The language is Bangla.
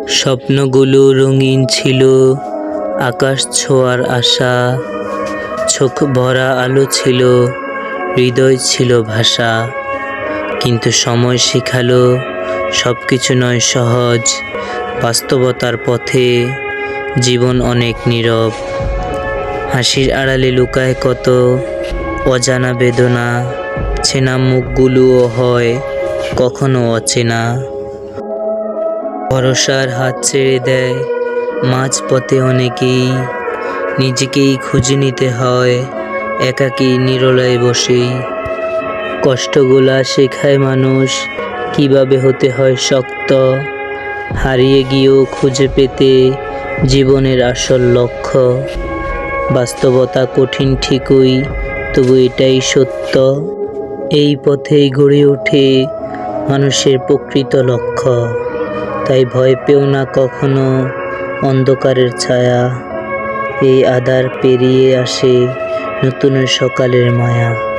স্বপ্নগুলো রঙিন ছিল, আকাশ ছোঁয়ার আশা, চোখ ভরা আলো ছিল, হৃদয় ছিল ভাষা। কিন্তু সময় শেখালো সবকিছু নয় সহজ, বাস্তবতার পথে জীবন অনেক নীরব। হাসির আড়ালে লুকায় কত অজানা বেদনা, চেনা মুখগুলোও হয় কখনো অচেনা। ভরসার হাত ছেড়ে দেয় মাঝপথে অনেকেই, নিজেকেই খুঁজে নিতে হয় একাকী নিরলায় বসেই। কষ্টগুলা শেখায় মানুষ কিভাবে হতে হয় শক্ত, হারিয়ে গিয়েও খুঁজে পেতে জীবনের আসল লক্ষ্য। বাস্তবতা কঠিন ঠিকই, তবু এটাই সত্য, এই পথেই গড়ে ওঠে মানুষের প্রকৃত লক্ষ্য। তাই ভয় পেও না কখনো অন্ধকারের ছায়া, এই আঁধার পেরিয়ে আসে নতুন সকালের মায়া।